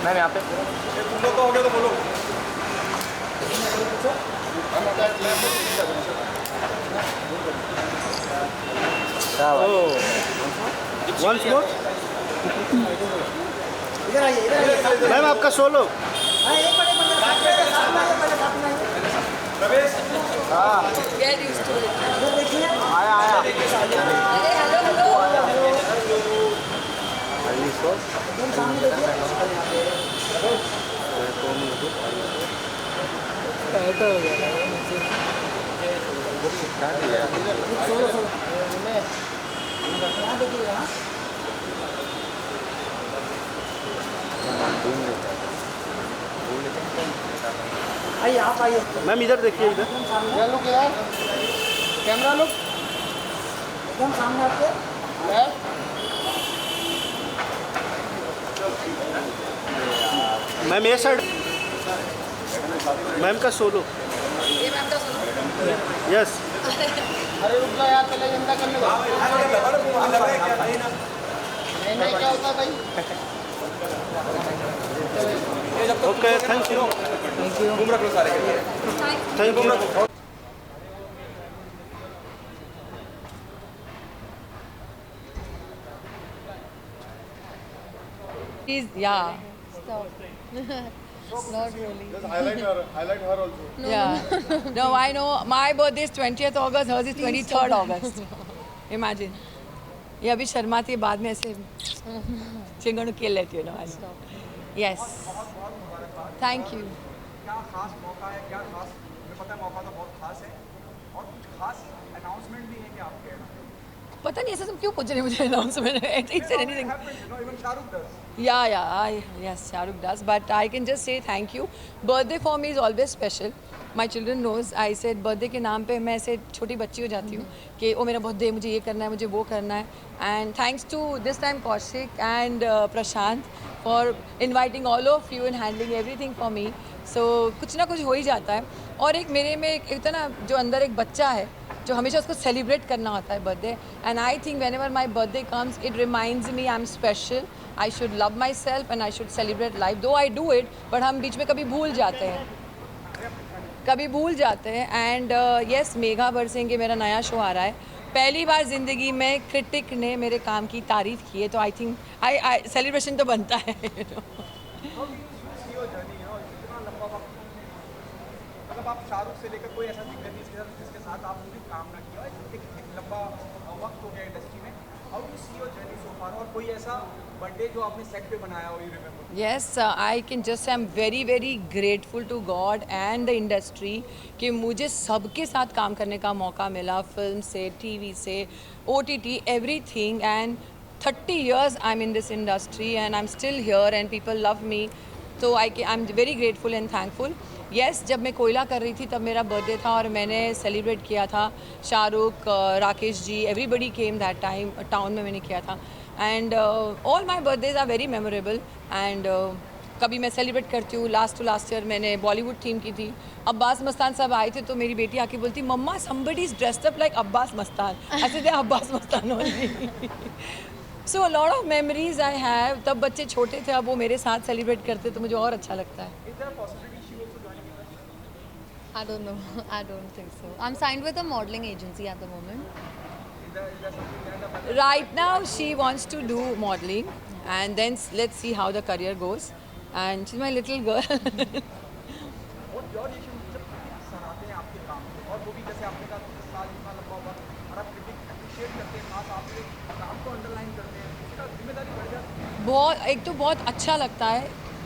Ma'am यहाँ पे तुम लोग का हो गया तो बोलो। वंस मोर मैम आपका solo. Ramesh Get used to it. आया आया। अरे हेलो हेलो। आइए आप आइए। मैम इधर देखिए इधर। क्या लुक यार, कैमरा लुक एकदम सामने आपके। मैम ये साइड मैम का सोलो। ये मैम का सुनो। यस अरे रुक जा यार, पहले जनता करने दो। नहीं क्या होता भाई। Okay thank you. घूम रख लो सारे के लिए। Thank you. Please, yeah. Stop. Not really. Just highlight her also. Yeah. No, I know. My birthday is 20th August, hers is 23rd August. Imagine. ये अभी शर्माती है, बाद में ऐसे चिंगड़ खेल लेती है ना। Yes. Thank you. क्या खास मौका है, क्या खास, मुझे पता है मौका तो बहुत खास है और कुछ खास अनाउंसमेंट भी है कि आपके पता नहीं ऐसा तुम क्यों पूछ रहे हो मुझे announcement anything. even Shahrukh does. Yes, Shahrukh does. But I can just say thank you. Birthday for me is always special. My children knows. I said birthday के नाम पे मैं ऐसे छोटी बच्ची हो जाती हूँ कि ओ मेरा बर्थडे, मुझे ये करना है, मुझे वो करना है. And thanks to this time Kaushik and Prashant for inviting all of you and handling everything for me. So कुछ ना कुछ हो ही जाता है. और एक मेरे में एक तो ना जो अंदर एक बच्चा है जो हमेशा उसको सेलिब्रेट करना होता है birthday. And I think when ever my birthday comes it reminds me I am special. I should love my self and I should celebrate life. दो आई डू इट बट हम बीच में कभी भूल जाते हैं. एंड येस, मेघा बरसेंगे मेरा नया show आ रहा है. पहली बार ज़िंदगी में क्रिटिक ने मेरे काम की तारीफ़ की है, तो आई थिंक आई सेलिब्रेशन तो बनता है. मतलब आप शाहरुख से लेकर कोई ऐसा दिग्गज जिसके साथ आपने भी काम ना किया है, एक लंबा वक्त हो गया इंडस्ट्री में. How do see your journey so far, और कोई ऐसा बर्थडे जो आपने सेट पे बनाया हो, you remember? Yes, I can just say I'm very grateful to God and the industry कि मुझे सबके साथ काम करने का मौका मिला, फिल्म से, टीवी से, OTT, everything. And 30 years I'm in this industry and I'm still here and people love me. So I'm very grateful and thankful. Yes, जब मैं कोयला कर रही थी तब मेरा बर्थडे था और मैंने सेलिब्रेट किया था. Shahrukh, Rakesh ji, everybody came that time. Town में मैंने किया था. And all my birthdays are very memorable. And कभी मैं सेलिब्रेट करती हूँ. लास्ट ईयर मैंने बॉलीवुड थीम की थी. अब्बास मस्तान साहब आए थे तो मेरी बेटी आके बोलती, मम्मा somebody is dressed up like Abbas Mastan. ऐसे थे Abbas Mastan only. So a lot of memories I have. तब बच्चे छोटे थे, अब वो मेरे साथ सेलिब्रेट करते तो मुझे और अच्छा लगता है. Is there a possibility she also joining us? I don't know. I don't think so. I'm signed with a modeling agency at the moment. Is there something that the Right now she wants to do modeling and then let's see how the career goes. And she's my little girl. और your ये जब सराहते हैं आपके काम को, और वो भी जैसे आपने कहा 10 साल इतना लंबा हुआ और आप क्रिटिक अप्रिशिएट करते हैं, खास आपके काम को अंडरलाइन करते हैं, उसका जिम्मेदारी बढ़ जाती है. बहुत एक तो बहुत अच्छा लगता है.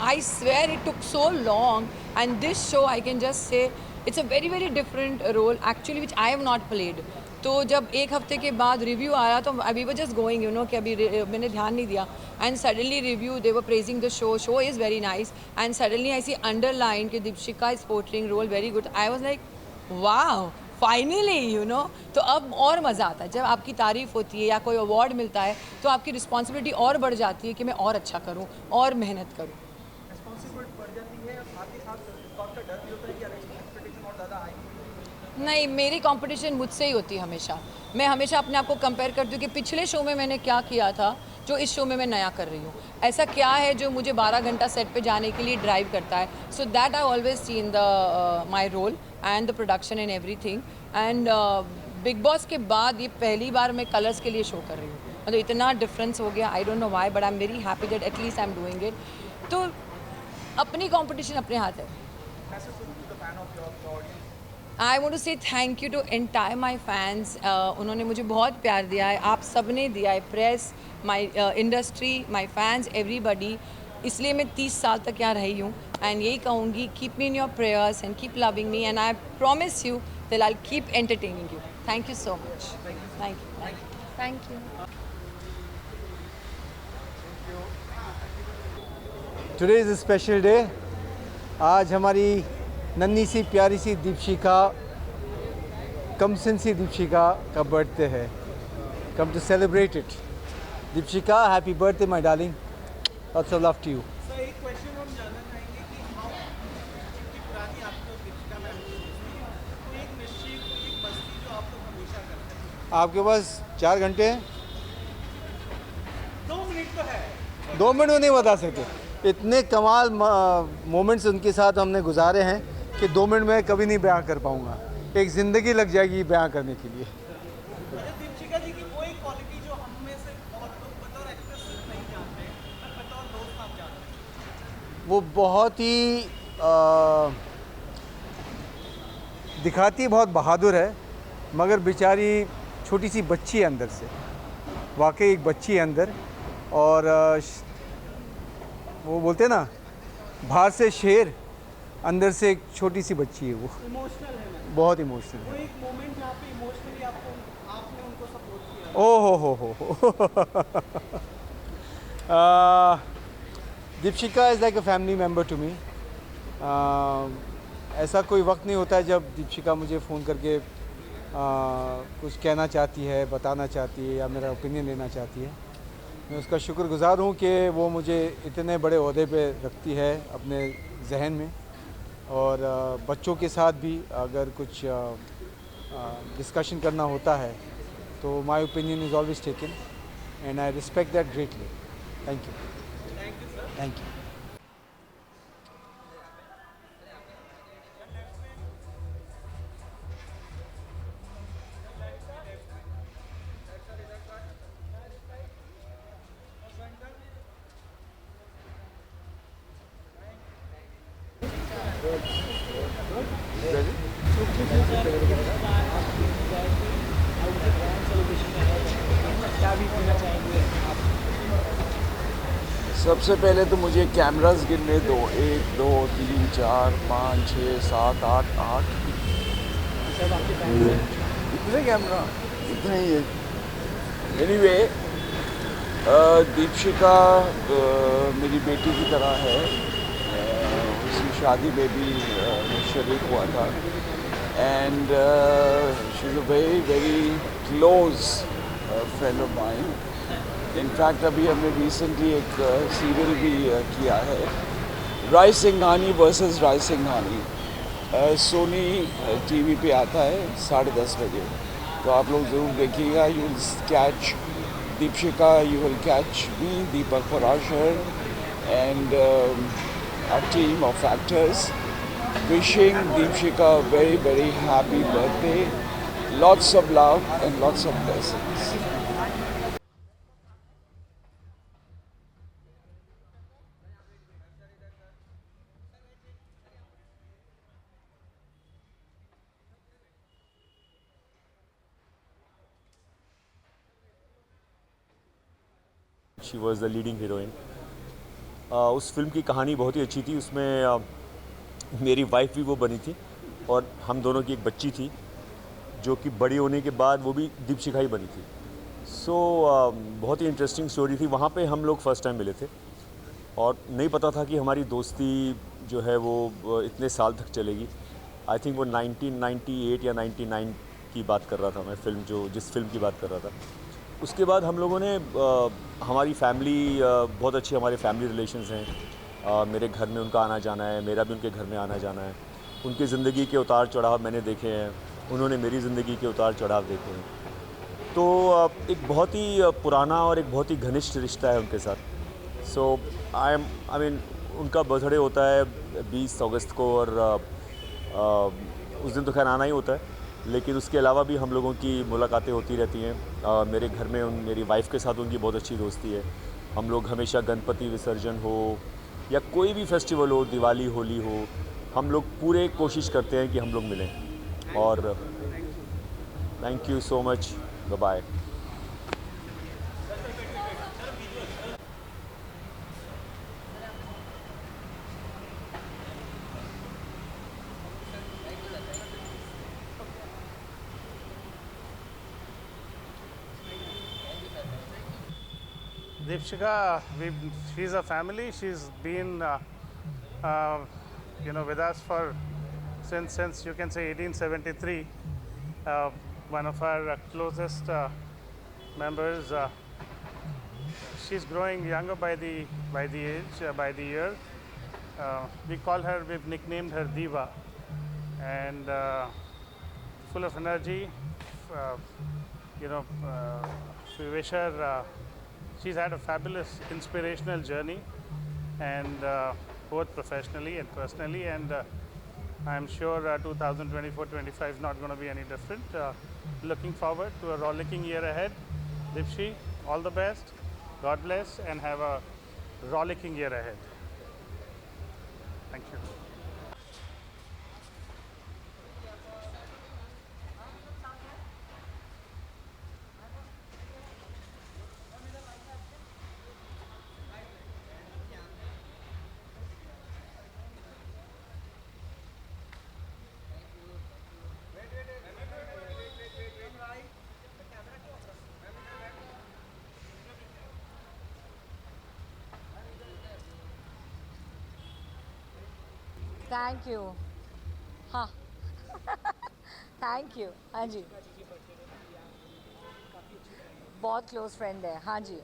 I swear it took so long and this show I can just say it's a very different role actually which I have not played. तो जब एक हफ्ते के बाद रिव्यू आया तो वी वर जस्ट गोइंग कि अभी मैंने ध्यान नहीं दिया. And suddenly review they were praising the show is very nice. And suddenly I see underline कि Deepika is portraying role very good. I was like wow, finally तो अब और मज़ा आता है जब आपकी तारीफ़ होती है या कोई अवार्ड मिलता है तो आपकी रिस्पॉन्सिबिलिटी और बढ़ जाती है कि मैं और अच्छा करूँ और मेहनत करूँ. रिस्पॉन्सिबिलिटी बढ़ जाती है और साथ ही साथ इस बात का डर भी होता है कि एक्सपेक्टेशन और ज़्यादा हाई. नहीं, मेरी कंपटीशन मुझसे ही होती है हमेशा. मैं हमेशा अपने आप को कंपेयर करती हूँ कि पिछले शो में मैंने क्या किया था जो इस शो में मैं नया कर रही हूँ? ऐसा क्या है जो मुझे 12 घंटा सेट पे जाने के लिए ड्राइव करता है? So that I always see in the my role and the production and everything. And Bigg Boss के बाद ये पहली बार मैं कलर्स के लिए शो कर रही हूँ। मतलब इतना डिफरेंस हो गया, I don't know why, but I am very happy that at least I am doing it. तो अपनी कंपटीशन अपने हाथ है। I want to say thank you to entire my fans. उन्होंने मुझे बहुत प्यार दिया है, आप सबने दिया है, press, my industry, my fans, everybody. इसलिए मैं 30 साल तक यहाँ रही हूँ एंड यही कहूँगी, keep me in your prayers and keep loving me and I promise you that I will keep entertaining you. Thank you so much. Thank you. Thank you. Today is a special day. आज हमारी नन्ही सी प्यारी सी दीपशिका, कमसिन सी दीपशिका का birthday है। Come to celebrate it. Deepshika, happy birthday my darling, lots of love to you. Sir एक question हम जानना चाहेंगे कि हाउ इतनी पुरानी आपकी और दीपिका मैम की दोस्ती है, तो एक मिस्चीफ, एक मस्ती जो आप लोग हमेशा करते हैं। आपके पास 4 घंटे हैं? 2 मिनट तो है। 2 मिनट में नहीं बता सकते। इतने कमाल मोमेंट्स उनके साथ हमने गुजारे हैं कि 2 मिनट में कभी नहीं बयां कर पाऊँगा। एक ज़िंदगी लग जाएगी बयां करने के लिए। दीपिका जी की वो एक क्वालिटी जो हम में से बहुत लोग बतौर एक्ट्रेस नहीं जानते हैं, पर बतौर दोस्त आप जानते हैं। वो बहुत ही दिखाती है, बहुत बहादुर है, मगर बेचारी छोटी सी बच्ची है अंदर से। वाकई एक बच्ची है अंदर। और वो बोलते हैं ना, बाहर से शेर, अंदर से एक छोटी सी बच्ची है। वो इमोशनल है मैम। बहुत इमोशनल वो है। एक मोमेंट जहाँ पे इमोशनली आपने उनको सपोर्ट किया। ओ हो। Deepshika is like a family member to me. ऐसा कोई वक्त नहीं होता है जब दीपशिका मुझे फ़ोन करके कुछ कहना चाहती है, बताना चाहती है या मेरा ओपिनियन लेना चाहती है। मैं उसका शुक्रगुज़ार हूँ कि वो मुझे इतने बड़े ओहदे पे रखती है अपने जहन में। और बच्चों के साथ भी अगर कुछ डिस्कशन करना होता है तो my opinion is always taken and I respect that greatly. Thank you. Thank you. सबसे पहले तो मुझे कैमरास गिनने दो। 1 2 3 4 5 6 7 8 8 इतने कैमरा, इतने ही है। एनीवे, दीपशिका मेरी बेटी की तरह है। उसकी शादी में भी मैं शरीक हुआ था and she is a very very close friend of mine. In fact अभी हमने रिसेंटली एक सीरियल भी किया है, राय सिंघानी वर्सेस राय सिंघानी। सोनी टीवी पे आता है 10:30 बजे, तो आप लोग ज़रूर देखिएगा। You will catch Deepshikha, you will catch me, Deepak Parashar and a team of actors wishing Deepshika a very very happy birthday, lots of love and lots of blessings. She was the leading heroine. उस film की कहानी बहुत ही अच्छी थी। उसमें मेरी wife भी वो बनी थी और हम दोनों की एक बच्ची थी जो कि बड़ी होने के बाद वो भी दीपशिका ही बनी थी। सो बहुत ही इंटरेस्टिंग स्टोरी थी। वहाँ पे हम लोग फर्स्ट टाइम मिले थे और नहीं पता था कि हमारी दोस्ती जो है वो इतने साल तक चलेगी। आई थिंक वो 1998 या 99 की बात कर रहा था मैं, जिस फिल्म की बात कर रहा था। उसके बाद हम लोगों ने हमारी फैमिली बहुत अच्छी, हमारे फैमिली रिलेशंस हैं। मेरे घर में उनका आना जाना है, मेरा भी उनके घर में आना जाना है। उनकी ज़िंदगी के उतार चढ़ाव मैंने देखे हैं, उन्होंने मेरी ज़िंदगी के उतार चढ़ाव देखे हैं। तो एक बहुत ही पुराना और एक बहुत ही घनिष्ठ रिश्ता है उनके साथ। सो आई मीन उनका बर्थडे होता है 20 अगस्त को और उस दिन तो खैर आना ही होता है, लेकिन उसके अलावा भी हम लोगों की मुलाकातें होती रहती हैं। मेरे घर में मेरी वाइफ़ के साथ उनकी बहुत अच्छी दोस्ती है। हम लोग हमेशा गणपति विसर्जन हो या कोई भी फेस्टिवल हो, दिवाली होली हो, हम लोग पूरे कोशिश करते हैं कि हम लोग मिलें। और thank you so much, bye bye. Deepshika, she's a family. She's been, with us for since you can say 1873. One of our closest members. She's growing younger by the age, by the year. We call her. We've nicknamed her Diva, and full of energy. We wish her. She's had a fabulous, inspirational journey, and both professionally and personally. And I'm sure 2024-25 is not going to be any different. Looking forward to a rollicking year ahead. Dipshi, all the best. God bless, and have a rollicking year ahead. Thank you. Thank you. हाँ thank you. हाँ जी, बहुत close friend है। हाँ जी,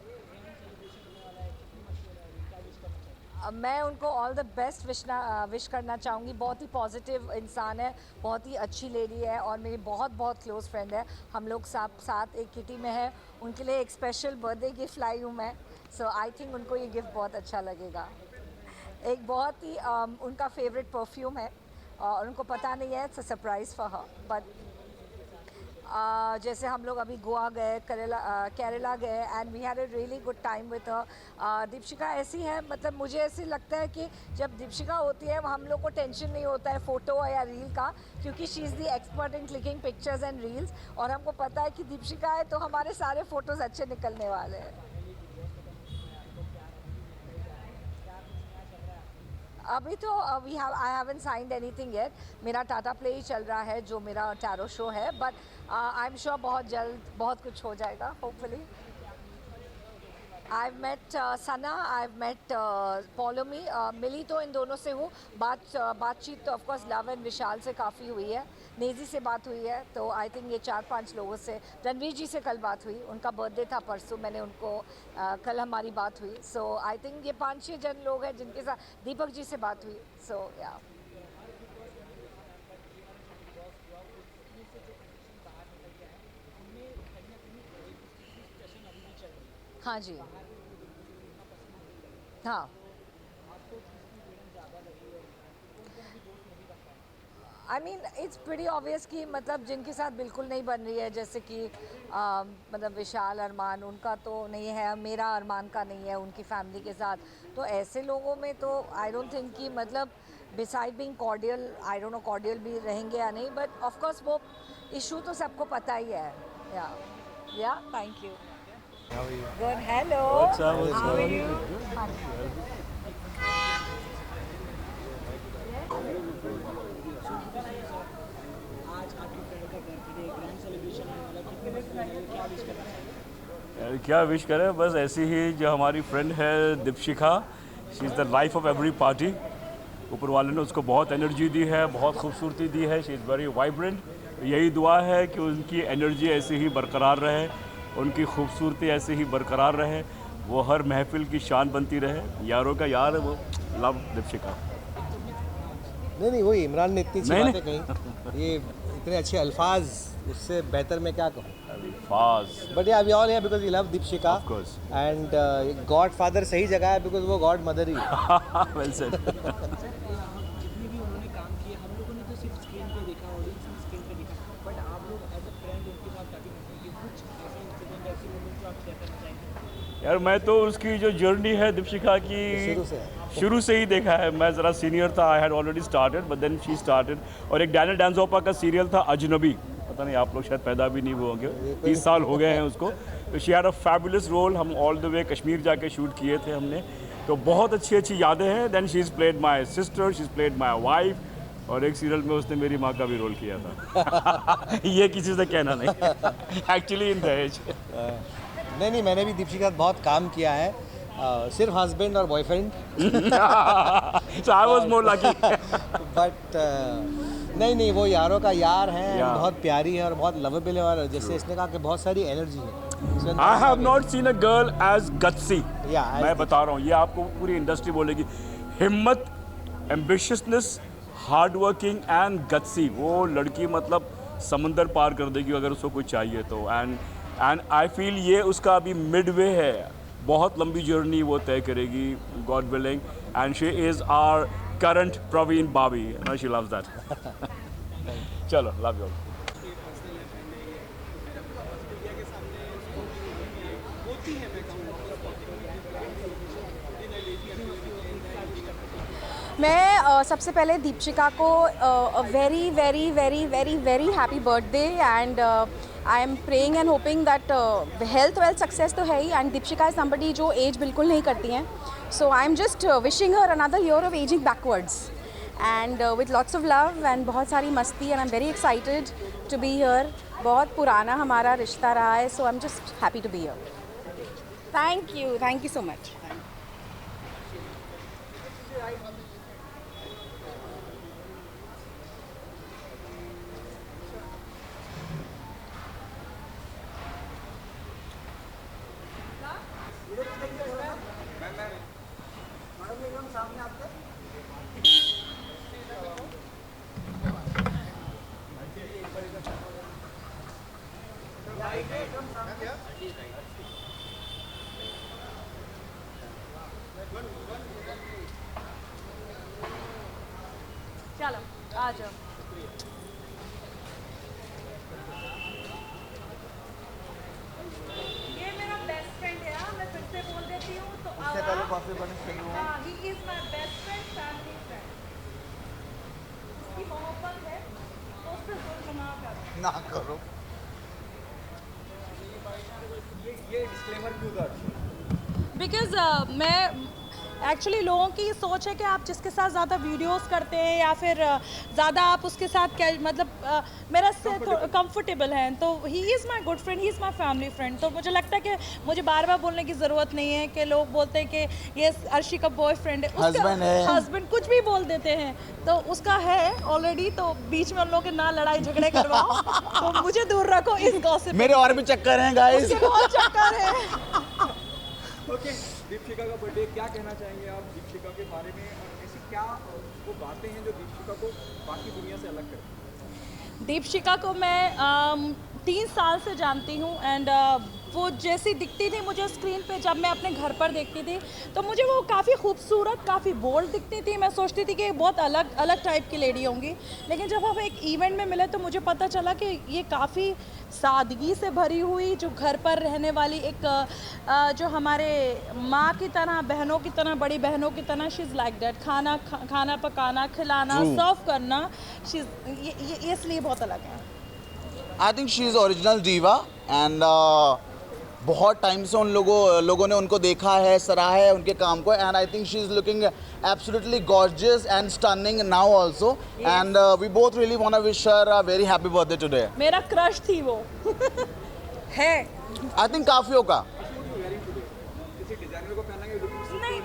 मैं उनको all the best wish करना चाहूँगी। बहुत ही पॉजिटिव इंसान है, बहुत ही अच्छी लेडी है और मेरी बहुत बहुत क्लोज फ्रेंड है। हम लोग साथ एक किटी में है। उनके लिए एक स्पेशल बर्थडे गिफ्ट लाई हूँ मैं। सो आई थिंक उनको ये गिफ्ट बहुत अच्छा लगेगा। एक बहुत ही उनका फेवरेट परफ्यूम है और उनको पता नहीं है, it's a surprise for her. But जैसे हम लोग अभी गोवा गए, केरला गए, and we had a really good time with her. Deepshika ऐसी है, मतलब मुझे ऐसे लगता है कि जब दीपशिका होती है हम लोग को टेंशन नहीं होता है फ़ोटो या रील का, क्योंकि she is the expert in clicking pictures and reels. और हमको पता है कि दीपशिका है तो हमारे सारे फ़ोटोज़ अच्छे निकलने वाले हैं। अभी तो I haven't signed anything yet. मेरा टाटा प्ले ही चल रहा है जो मेरा टैरो शो है, बट आई एम श्योर बहुत जल्द बहुत कुछ हो जाएगा, hopefully. I met Sana, I met Paulomi, मिली तो इन दोनों से हूँ। बातचीत तो ऑफकोर्स लव एंड विशाल से काफ़ी हुई है, नेजी से बात हुई है, तो आई थिंक ये 4-5 लोगों से। रणवीर जी से कल बात हुई, उनका बर्थडे था परसों, मैंने उनको कल हमारी बात हुई। सो आई थिंक ये 5-6 जन लोग हैं जिनके साथ दीपक जी से बात हुई। सो या हाँ जी, हाँ। I mean it's pretty obvious कि मतलब जिनके साथ बिल्कुल नहीं बन रही है, जैसे कि मतलब विशाल, अरमान, उनका तो नहीं है, मेरा अरमान का नहीं है उनकी फैमिली के साथ। तो ऐसे लोगों में तो आई डोंट थिंक कि मतलब beside being cordial, I don't no cordial भी रहेंगे या नहीं, बट ऑफ कोर्स वो इशू तो सबको पता ही है। या thank you. Good. Hello. What's up? How are you? क्या विश करें, बस ऐसी ही जो हमारी फ्रेंड है Deepshikha, she is the life of every party. ऊपर वाले ने उसको बहुत एनर्जी दी है, बहुत खूबसूरती दी है, शी इज़ वेरी वाइब्रेंट। यही दुआ है कि उनकी एनर्जी ऐसी ही बरकरार रहे, उनकी खूबसूरती ऐसे ही बरकरार रहे, वो हर महफिल की शान बनती रहे। यारों का यार है वो, लव दीपशिका। नहीं वही इमरान ने इतनी अच्छी बातें कही, ये इतने अच्छे अल्फाज, उससे बेहतर मैं क्या कहूँ। Faz. But yeah, we all here because we love Deepshika. Of course. And Godfather सही जगह है because वो Godmother ही है. Well said. जितनी भी उन्होंने काम किए हम लोगों ने तो सिर्फ स्क्रीन पे देखा, ऑडियंस ने स्क्रीन पे देखा, बट आप लोग एज अ फ्रेंड उनके साथ काफ़ी करते हैं. कुछ ऐसे इंसिडेंट ऐसे मोमेंट जो आप शेयर करना चाहेंगे? यार मैं तो उसकी जो जर्नी है दीपशिका की शुरू से है. शुरू से ही देखा है. मैं ज़रा सीनियर था, I had already started but then she started. और एक डैनियल डांसोपा का सीरियल था अजनबी, पता नहीं आप लोग शायद पैदा भी नहीं हुए होंगे, 30 साल हो गए हैं उसको. तो she had a fabulous role. हम ऑल द वे कश्मीर जाके शूट किए थे हमने, तो बहुत अच्छी अच्छी यादें हैं. Then she is played my sister, she is played my wife, और एक सीरियल में उसने मेरी माँ का भी रोल किया था. ये किसी से कहना नहीं, एक्चुअली इन दहेज. नहीं, मैंने भी दीपशिका के साथ बहुत काम किया है. सिर्फ हस्बैंड और boyfriend. So I was more lucky. But नहीं वो यारों का यार है. Yeah. बहुत प्यारी है और बहुत लवेबल है, और जैसे इसने कहा कि बहुत सारी एनर्जी है. I have not seen a girl as gutsy. Yeah, as मैं बता रहा हूँ, ये आपको पूरी इंडस्ट्री बोलेगी. हिम्मत, एम्बिशियसनेस, हार्ड वर्किंग एंड गट्सी. वो लड़की मतलब समंदर पार कर देगी अगर उसको कुछ चाहिए तो. एंड आई फील ये उसका अभी मिडवे है. बहुत लंबी जर्नी वो तय करेगी, God willing. And she is our current Parveen Babi. She loves that. चलो, लव यू. मैं सबसे पहले दीपशिका को very very very very very happy birthday, and I am praying and hoping that health wealth success तो है ही, एंड दीपशिका इज समबडी जो age बिल्कुल नहीं करती हैं. So I am just wishing her another year of ageing backwards and with lots of love and बहुत सारी मस्ती. And I am very excited to be here. बहुत पुराना हमारा रिश्ता रहा है, so I am just happy to be here. Thank you so much. चलो आ जाओ. ये मेरा बेस्ट फ्रेंड है. मैं फिर से बोल देती हूँ तो he is my best friend, family friend. उसकी मोहब्बत है तो उस पर जुल्म ना करो. ये डिस्क्लेमर क्यों दर्ज? बिकॉज मैं एक्चुअली लोगों की सोच है कि आप जिसके साथ ज़्यादा वीडियोस करते हैं या फिर ज़्यादा आप उसके साथ क्या मतलब मेरा से कंफर्टेबल है, तो he is my good friend, he is my family friend. तो मुझे लगता है कि मुझे बार बार बोलने की ज़रूरत नहीं है कि लोग बोलते हैं कि ये अर्शी का बॉयफ्रेंड है, हस्बैंड कुछ भी बोल देते हैं. तो उसका है ऑलरेडी, तो बीच में उन लोगों के ना लड़ाई झगड़े करवाओ. तो मुझे दूर रखो इस गॉसिप. मेरे और भी चक्कर हैं गाइस. बहुत चक्कर है. ओके, दीपशिका का बर्थडे, क्या कहना चाहेंगे आप दीपशिका के बारे में, और ऐसी क्या वो बातें हैं जो दीपशिका को बाकी दुनिया से अलग करती हैं? दीपशिका को मैं 3 साल से जानती हूँ, एंड वो जैसी दिखती थी मुझे स्क्रीन पे जब मैं अपने घर पर देखती थी, तो मुझे वो काफ़ी खूबसूरत, काफ़ी बोल्ड दिखती थी. मैं सोचती थी कि बहुत अलग टाइप की लेडी होंगी, लेकिन जब हम एक इवेंट में मिले तो मुझे पता चला कि ये काफ़ी सादगी से भरी हुई, जो घर पर रहने वाली एक जो हमारे माँ की तरह, बहनों की तरह, बड़ी बहनों की तरह, शी इज़ लाइक दैट. खाना पकाना, खिलाना, सर्व करना, शी ये इसलिए बहुत अलग है. I think she is original diva, and बहुत टाइम से उन लोगों ने उनको देखा है, सराहा है उनके काम को, and I think she is looking absolutely gorgeous and stunning now also. Yes. And we both really want to wish her a very happy birthday today. मेरा क्रश थी वो. है. I think काफियों का. किसी डिजाइनर को पहना के नहीं,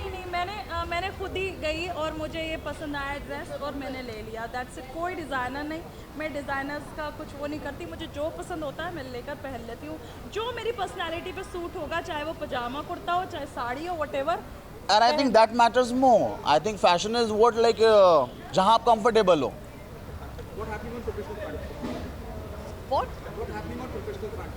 मैंने खुद ही गई और मुझे ये पसंद आया ड्रेस और मैंने ले लिया. That's it. कोई डिज़ाइनर नहीं. मैं डिज़ाइनर्स का कुछ वो नहीं करती. मुझे जो पसंद होता है मैं लेकर पहन लेती हूँ, जो मेरी पर्सनैलिटी पे सूट होगा, चाहे वो पजामा कुर्ता हो, चाहे साड़ी हो, whatever. And I think that matters more. I think fashion is what like जहाँ आप comfortable हो. What happening on professional front? What? What happening on professional front?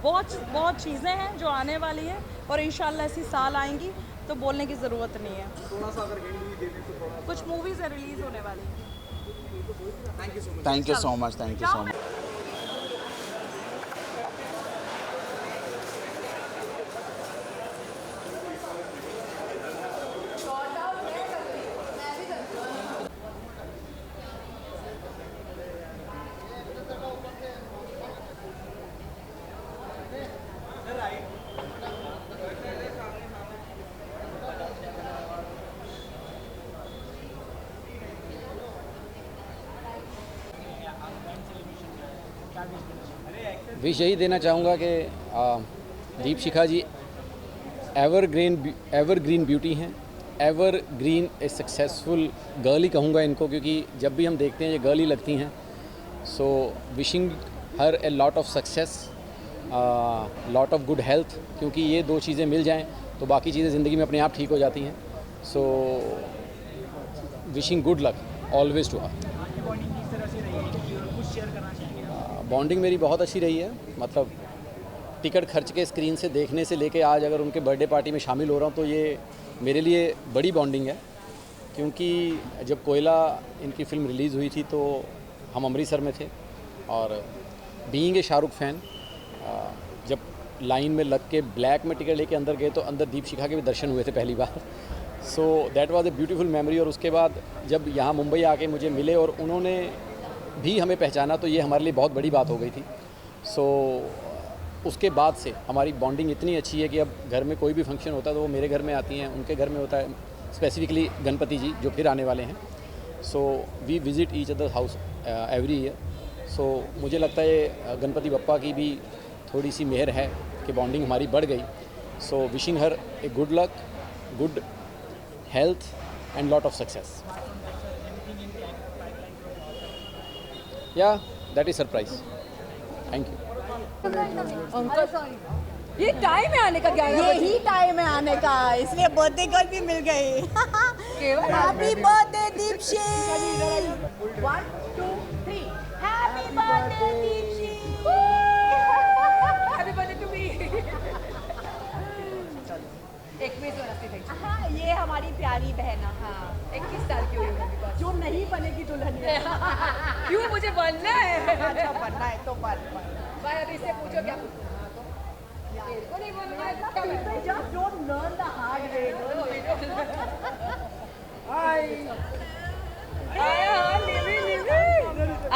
बहुत चीज़ें हैं जो आने वाली है और इंशाल्लाह ऐसी साल आएंगी तो बोलने की ज़रूरत नहीं है। थोड़ा सा अगर हिंट भी दे दें तो थोड़ा। कुछ मूवीज़ है रिलीज़ होने वाली है। Thank you so much. Thank you so much, thank you so much. Wish यही देना चाहूँगा कि दीपशिखा जी एवरग्रीन ब्यूटी हैं, एवरग्रीन ए सक्सेसफुल गर्ल ही कहूँगा इनको, क्योंकि जब भी हम देखते हैं ये गर्ल ही लगती हैं। So wishing her a lot of success, lot of good health, क्योंकि ये दो चीज़ें मिल जाएं तो बाकी चीज़ें ज़िंदगी में अपने आप ठीक हो जाती हैं। So wishing good luck always to her. Bonding मेरी बहुत अच्छी रही है, मतलब टिकट खर्च के स्क्रीन से देखने से लेके आज अगर उनके बर्थडे पार्टी में शामिल हो रहा हूँ तो ये मेरे लिए बड़ी बॉन्डिंग है। क्योंकि जब कोयला इनकी फ़िल्म रिलीज़ हुई थी तो हम अमृतसर में थे और बीइंग ए शाहरुख फ़ैन जब लाइन में लग के ब्लैक में टिकट लेके अंदर गए तो अंदर दीपशिखा के भी दर्शन हुए थे पहली बार। So that was a beautiful memory. और उसके बाद जब यहाँ मुंबई आके मुझे मिले और उन्होंने भी हमें पहचाना तो ये हमारे लिए बहुत बड़ी बात हो गई थी। सो उसके बाद से हमारी बॉन्डिंग इतनी अच्छी है कि अब घर में कोई भी फंक्शन होता है तो वो मेरे घर में आती हैं, उनके घर में होता है, स्पेसिफिकली गणपति जी जो फिर आने वाले हैं। So we visit each other house every year. So मुझे लगता है गणपति बप्पा की भी थोड़ी सी मेहर है कि बॉन्डिंग हमारी बढ़ गई। So wishing her a good luck, good health and lot of success. या that is surprise. Thank you. ये टाइम है आने का क्या है? यही टाइम है आने का, इसलिए बर्थडे गर्ल भी मिल गई। Happy birthday Deepshi. 1 2 3 happy birthday Deepshi. Happy birthday to me. 21 वर्ष की थी। हाँ, ये हमारी प्यारी बहन है। हाँ, 21 साल की हुई है जो नहीं बनेगी दुल्हनिया। क्यों मुझे बनना है? अच्छा बनना है तो बन। भाई अभी से पूछो क्या पूछना है? इसको नहीं बनना है क्या करना है? Just don't learn the hard way.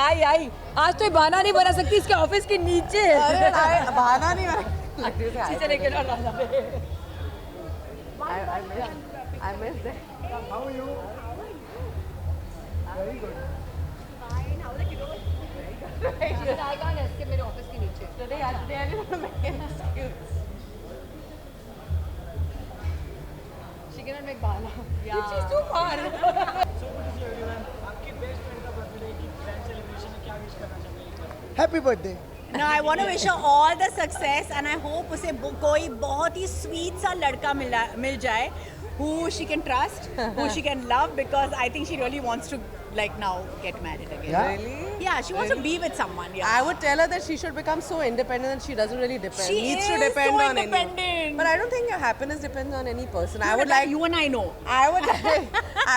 आई आज तो ये बहाना नहीं बना सकती, इसके ऑफिस के नीचे। बहाना नहीं बना। शीशे लेके लौटा I miss that. How are you? Very good. Fine. How are you? I can't escape मेरे ऑफिस के नीचे। Today are make an excuse. She cannot make bala. Yeah. She's too far. आपकी बेस्ट फ्रेंड का birthday की grand celebration में क्या wish करना चाहेंगे? Happy birthday. No, I want to wish her all the success and I hope उसे कोई बहुत ही sweet सा लड़का मिल जाए who she can trust, who she can love, because I think she really wants to like now get married again. Yeah? Really? Yeah, she wants to be with someone. Yeah. I would tell her that she should become so independent that she doesn't really depend. She needs is to depend so on independent. anyone. But I don't think your happiness depends on any person. I No, would that like you and I know. I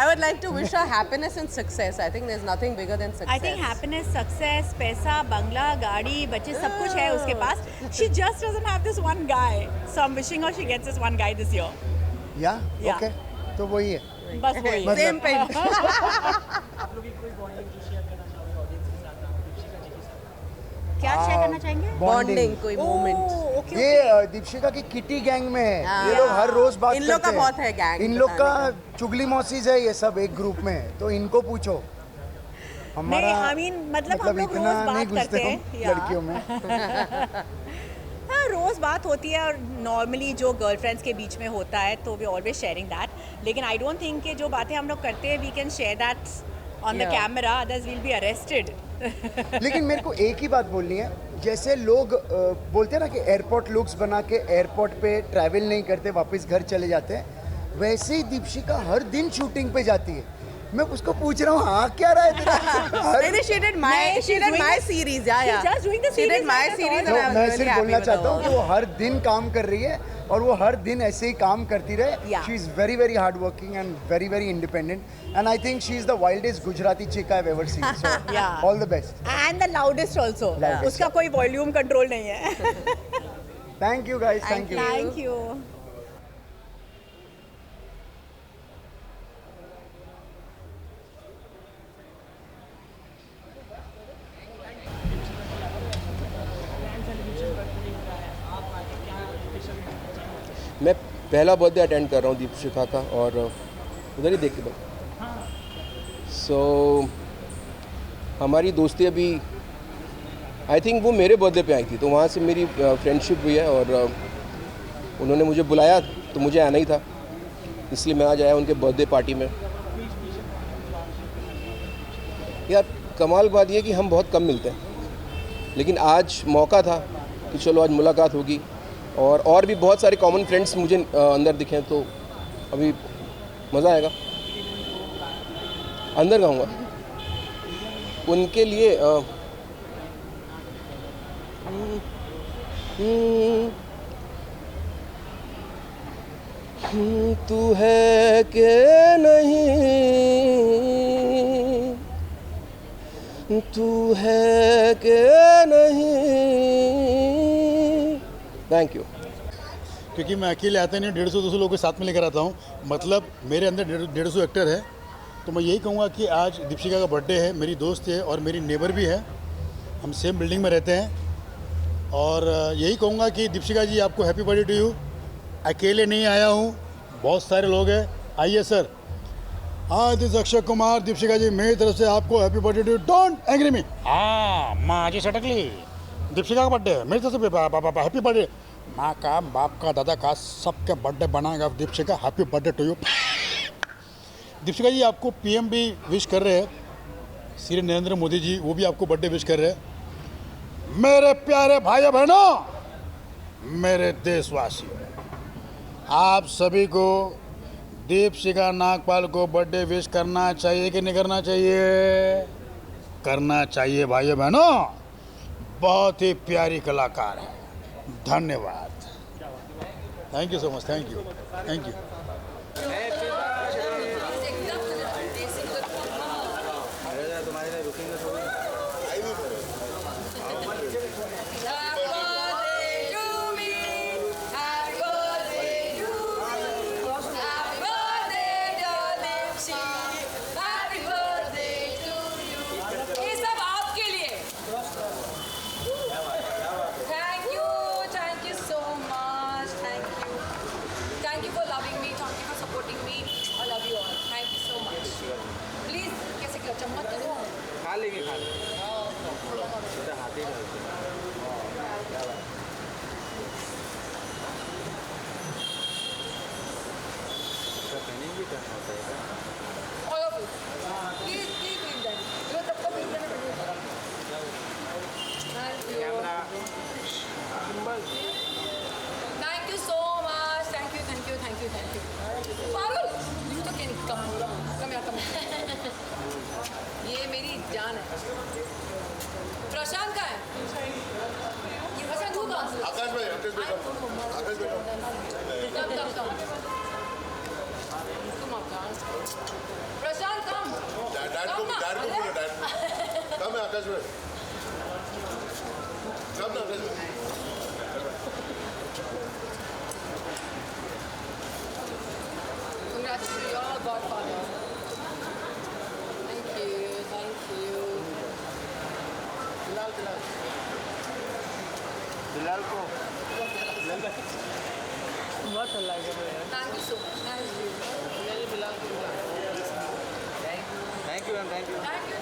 would like to wish her happiness and success. I think there's nothing bigger than success. I think happiness, success, पैसा, बंगला, गाड़ी, बच्चे सब कुछ है उसके पास. She just doesn't have this one guy. So I'm wishing her she gets this one guy this year. Yeah? Okay. तो वही है। बस वही. Same page. आप लोग की कोई बॉन्डिंग जो शेयर करना चाहोगे ऑडियंस के साथ, दीपिका जी के साथ? क्या शेयर करना चाहेंगे? Bonding कोई moment. Oh, okay. ये दीपिका की किटी गैंग में है। हाँ। ये लोग हर रोज बात इन करते हैं। लोग का बहुत है gang इन लोग का बताने चुगली मौसीज है, ये सब एक ग्रुप में है, तो इनको पूछो। नहीं, I mean, मतलब हम लोग इतना रोज नहीं बात घुसते करते हम हैं लड़कियों में। हाँ, रोज़ बात होती है और नॉर्मली जो गर्लफ्रेंड्स के बीच में होता है तो वी ऑलवेज शेयरिंग दैट, लेकिन आई डोंट थिंक कि जो बातें हम लोग करते हैं we can share that on the camera, others will be arrested. लेकिन मेरे को एक ही बात बोलनी है, जैसे लोग बोलते हैं ना कि एयरपोर्ट लुक्स बना के एयरपोर्ट पे ट्रैवल नहीं करते, वापस घर चले जाते हैं, वैसे ही दीपिका हर दिन शूटिंग पे जाती है। मैं उसको पूछ रहा हूँ हाँ क्या रहा है तेरा? She did my series. Yeah, yeah. She's just doing the She series. did my that's series all. and तो I was मैं really सिर्फ happy बोलना with चाहता हूँ her. कि वो हर दिन काम कर रही है और वो हर दिन ऐसे ही काम करती रहे. Yeah. She is very very hard working and very very independent and I think she is the wildest Gujarati chick I've ever seen. So Yeah. all the best. And the loudest also. Loudest. उसका कोई volume control नहीं है. Thank you guys. Thank you. Thank you. मैं पहला birthday attend कर रहा हूँ दीपशिखा का और उधर ही देख के सो हमारी दोस्ती अभी आई थिंक वो मेरे बर्थडे पे आई थी तो वहाँ से मेरी फ्रेंडशिप हुई है और उन्होंने मुझे बुलाया तो मुझे आना ही था इसलिए मैं आज आया उनके बर्थडे पार्टी में. यार कमाल बात ये कि हम बहुत कम मिलते हैं लेकिन आज मौका था कि चलो आज मुलाकात होगी और भी बहुत सारे कॉमन फ्रेंड्स मुझे अंदर दिखे तो अभी मज़ा आएगा. अंदर गाऊंगा उनके लिए तू है कि नहीं तू है कि नहीं. Thank you. क्योंकि मैं अकेले आता नहीं 150-200 लोगों के साथ में लेकर आता हूँ. मतलब मेरे अंदर 150 एक्टर है तो मैं यही कहूँगा कि आज दीपशिखा का बर्थडे है. मेरी दोस्त है और मेरी नेबर भी है. हम सेम बिल्डिंग में रहते हैं और यही कहूँगा कि दीपशिखा जी आपको हैप्पी बर्थडे टू यू. अकेले नहीं आया हूँ, बहुत सारे लोग हैं. आइए सर. हाँ दिस अक्षय कुमार. दीपशिखा जी मेरी तरफ से आपको happy birthday to you. Don't angry me. हाँ माँ जी सटकली दीपशिखा का बर्थडे है मेरी तरफ से हैप्पी बर्थडे. माँ का बाप का दादा का सबके बर्थडे बनाएगा Deepshikha. Happy birthday to you. Deepshikha ji आपको पीएम भी विश कर रहे हैं. श्री नरेंद्र मोदी जी वो भी आपको बर्थडे विश कर रहे हैं. मेरे प्यारे भाई बहनों, मेरे देशवासियों, आप सभी को दीपशिखा नागपाल को बर्थडे विश करना चाहिए कि नहीं करना चाहिए? करना चाहिए भाई बहनों. बहुत ही प्यारी कलाकार है. धन्यवाद. Thank you so much. Thank you. Thank you. ये मेरी जान है. प्रशांत का है. प्रशांत तू कहाँ से? आकाश भाई प्रशांत कम. डैड को बोलो डैड. कम है आकाश भाई. कम ना आकाश भाई. Congrats to your godfather. Thank you. Bilal को बहुत अच्छा लगा. Thank you so much. Thank you. Thank you ma'am. Thank you. Thank you.